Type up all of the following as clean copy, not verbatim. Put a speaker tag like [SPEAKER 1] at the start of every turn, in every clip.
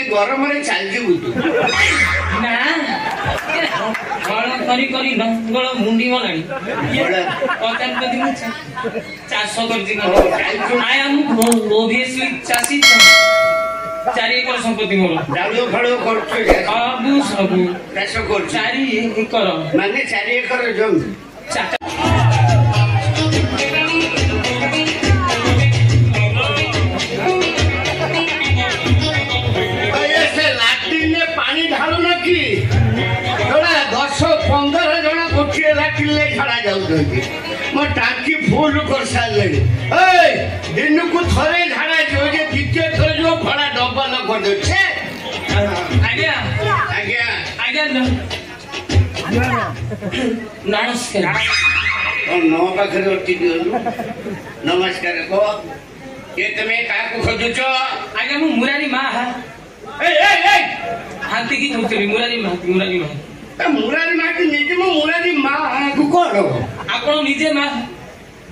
[SPEAKER 1] गरम रे चलती बुतु
[SPEAKER 2] ना हल करी करी नंगल मुंडी गलानी पचान दिन चाष कर आई एम ओबियसली चाषी 4 एकर संपत्ति मोर
[SPEAKER 1] डालो फड़ो करछ
[SPEAKER 2] सब
[SPEAKER 1] चाष कर
[SPEAKER 2] 4 एकर
[SPEAKER 1] माने 4 एकर जमीन मो टांकी फुल कर सारे दिन को थरे झाड़ा जो द्वितीय थर जो भड़ा डबल कर दे
[SPEAKER 2] आज्ञा
[SPEAKER 1] आज्ञा
[SPEAKER 2] आज्ञा नमस्कार
[SPEAKER 1] नो पाखे नमस्कार कह ये तुम्हें क्या खोजुच
[SPEAKER 2] आज्ञा मु मुरारी माँ हाथी की खोजुरी मुरारी माँ
[SPEAKER 1] मुरारी माँ की निजे मो मुरारी माँ को कौन
[SPEAKER 2] आपण निजे माँ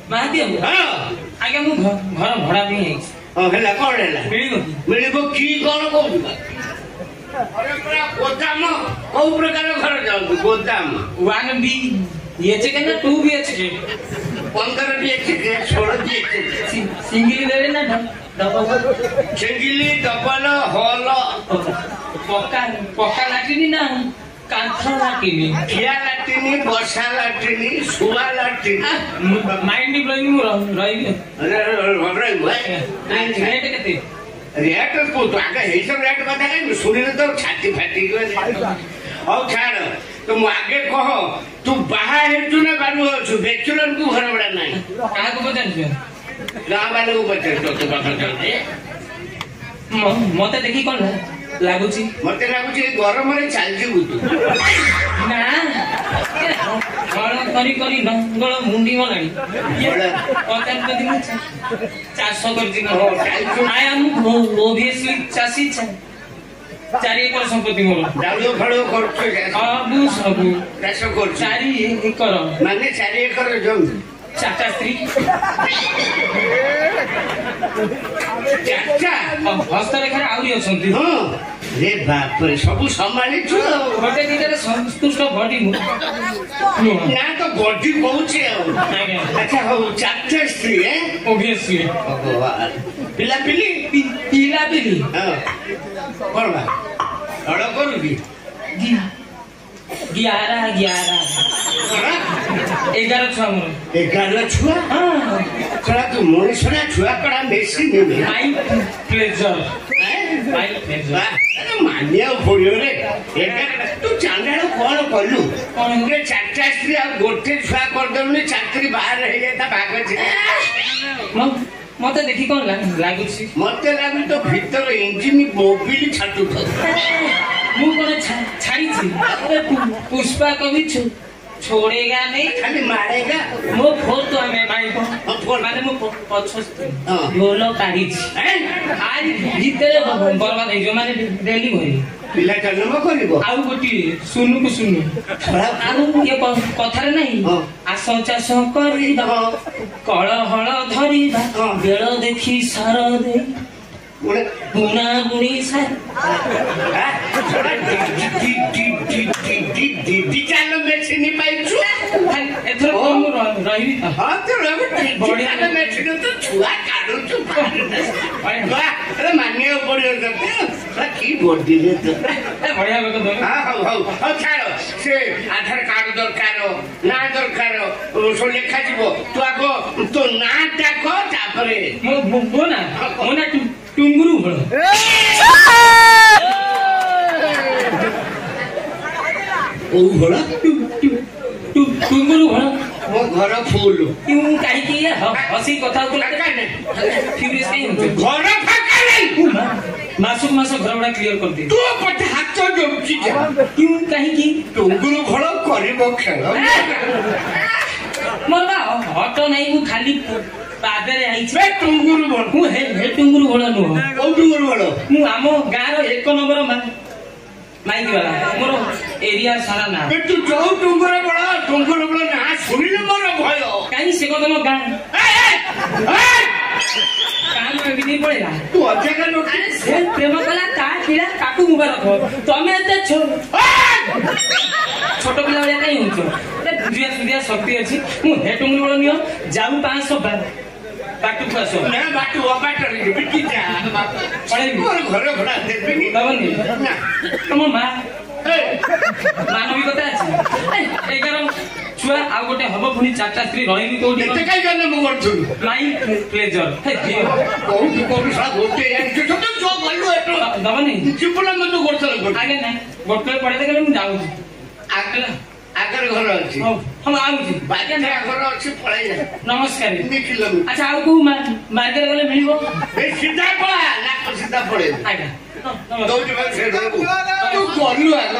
[SPEAKER 2] माँ आज्ञा मु घर भड़ा भी
[SPEAKER 1] हेला कौन हेला मिलिबो की कौन कहू अरे पूरा गोदाम कौ प्रकार घर जाऊ गोदाम
[SPEAKER 2] 1 BHK ना 2 BHK
[SPEAKER 1] 15 BHK 16 BHK
[SPEAKER 2] सिंगल ले ना डबल
[SPEAKER 1] सिंगल डबल हॉल
[SPEAKER 2] पक्का लाटिनी ना कांथा लाटिनी
[SPEAKER 1] किया लाटिनी बसा लाटिनी सुआ लाटिनी
[SPEAKER 2] माइंड ब्लोइंग रही
[SPEAKER 1] अरे
[SPEAKER 2] रेट केते
[SPEAKER 1] रेट को तो आगे हे सब रेट बता के सुनिले तो छाती फाटी गयो औ छाड़ तुम आगे कह तू बाहा हेतु ना बारू अछु बैचलर को घर बड़ा नहीं
[SPEAKER 2] का को बता दियो
[SPEAKER 1] गांव वाले को बता तो बात करते
[SPEAKER 2] मते देखि कोन लागुची
[SPEAKER 1] मते लागुची गरम रे चलती बुतु
[SPEAKER 2] ना हल करी करी नंगल मुंडी गलानी पचान दिन चाष कर आई एम ओबियसली चाषी 4 एकर संपत्ति मोर
[SPEAKER 1] डालो फड़ो करछ
[SPEAKER 2] सब
[SPEAKER 1] चाष कर
[SPEAKER 2] 4 एकर
[SPEAKER 1] माने 4 एकर जमीन
[SPEAKER 2] 4टा स्त्री हस्तरेखा आउरी अछंती
[SPEAKER 1] रे बाप रे सब संभाली छु
[SPEAKER 2] गोटे दिनरे संतुष्ट बॉडी मु
[SPEAKER 1] ना तो बॉडी पहुंचे अच्छा हो 4टा स्त्री है
[SPEAKER 2] ओबियसली
[SPEAKER 1] भगवान पिला पिली हां करबा अड़ करूगी 11 छुआ मोर 11 छुआ कड़ा तू मनुष्य छुआ कड़ा मेसी में
[SPEAKER 2] माय प्लेजर
[SPEAKER 1] अरे मानिया पड़ियो रे तू चांदाड़ कौन कलु रे 4टा स्त्री आ गोटे छुआ कर दलु चाकरी बाहर रह जाता भाग
[SPEAKER 2] मते देखि कोन लागुची
[SPEAKER 1] मते लागु तो भीतर इंजिन मोबिल छाटू था
[SPEAKER 2] मु कोन छाड़ी छी पुष्पा कभी छोड़ेगा नहीं
[SPEAKER 1] खाली मारेगा
[SPEAKER 2] मो फोटो हमें माई को माने मो पछस्ते ढोलो काढी छी आज भीतर बर्बाद हे जो माने डेली भरी
[SPEAKER 1] पिला जन्म करिवो
[SPEAKER 2] आउ गोटी सुनु को सुनु आउ ये कथारे नहीं आसो चाष करी कळ हळ धरी बेळ देखी सार दे बुना बुनी सार
[SPEAKER 1] चालो मेसिनी पाइछु
[SPEAKER 2] एथर कोन रही
[SPEAKER 1] हां तो बढ़िया मेसिन तो छुआ काढु छु अरे मानियो पड़ियो करते की बॉडी रे तो
[SPEAKER 2] बढ़िया लोग दो
[SPEAKER 1] हां हां छाड़ो से आधार कार्ड दरकार ना दरकार सो लेखा जीवो तू आगो तो नाटा को तापरे
[SPEAKER 2] मो ना टुंगुरु बळ
[SPEAKER 1] ओ बड़ा
[SPEAKER 2] टुंगुरु बळ
[SPEAKER 1] मो घर फूल
[SPEAKER 2] तू काई की हसी कथा को फ्यूरियस नहीं
[SPEAKER 1] घर फाका नहीं
[SPEAKER 2] मासु घर बड़ा क्लियर कर दे
[SPEAKER 1] तू पटे हाथ जोड़ची जा
[SPEAKER 2] क्यों काई की
[SPEAKER 1] टुंगुरु घर करबो खेल
[SPEAKER 2] मोर हट नहीं मु खाली पादरे आई
[SPEAKER 1] बे टुंगुरु बड़
[SPEAKER 2] मु हे टुंगुरु बड़ नो
[SPEAKER 1] ओ टुंगुरु बड़
[SPEAKER 2] मु आमो गारो 1 नंबर माइक वाला मोर एरिया सारा ना
[SPEAKER 1] तू जो टुंगुरु बड़ ना सुनिले मोर भय
[SPEAKER 2] काई से को तम गा कान में भी नहीं पड़ेगा
[SPEAKER 1] तू अजय का
[SPEAKER 2] अरे से प्रेम कला ता खिला ମୁବାରକ ତମେ ଏତେ ଛୋଟ ପିଲା ଭଳିଆ କାହିଁ ହଉଛ ବୁଝିବା ସୁଧିଆ ଶକ୍ତି ଅଛି ମୁଁ ହେଟୁ ମୂଳ ନିଅ ଯାଉ 500 ବାଟକୁ ଆସ
[SPEAKER 1] ନା ବାଟୁ ଅବାଟରେ ଯିବି କି ଯା ମୋର ଘର ଭଡ଼ା ଦେବିନି
[SPEAKER 2] ଦେବନି ତମ ମା ମାନବିକତା ଅଛି 11 ଛୁଆ ଆଉ ଗୋଟେ ହବ ପୁଣି 4ଟା ସ୍ତ୍ରୀ ରହିବି କୋଉଠି
[SPEAKER 1] ଏତେ କାଇଁ ଜନ୍ମ କରୁଥିଲୁ
[SPEAKER 2] ମାଇ ପ୍ଲେଜର
[SPEAKER 1] କୋଉଠି କୋଉଠି ସା ଗୋଟେ ଜାଣିଛୁ ତ ଯୋ ଗଲୁ ଏଠୁ
[SPEAKER 2] ଦବନି
[SPEAKER 1] ଜୀବନ ମତେ କରୁଥିଲା
[SPEAKER 2] ଆଜ୍ଞା ନାଇଁ ଗୋଟେ ପଢେଇ ଦେଲେ ମୁଁ ଯାଉଛି
[SPEAKER 1] ଆଗରେ ଘର ଅଛି
[SPEAKER 2] ହଉ ହଁ ଆଉଛି
[SPEAKER 1] ବାଜା ଘର ଅଛି ପଳେଇ ଯା
[SPEAKER 2] ନମସ୍କାର
[SPEAKER 1] ଦେଖିଲୁ ଆଚ୍ଛା
[SPEAKER 2] ଆଉ କୋଉ ମାର୍କେଟ ଗଲେ ମିଳିବ
[SPEAKER 1] ଏ ସିଧା ପଳା ନା ସିଧା ପଳେଇ
[SPEAKER 2] ଆଜ୍ଞା
[SPEAKER 1] ଦଉଛୁ ଭାଇ ସେ ତୁ ଗଲୁ ଆଗ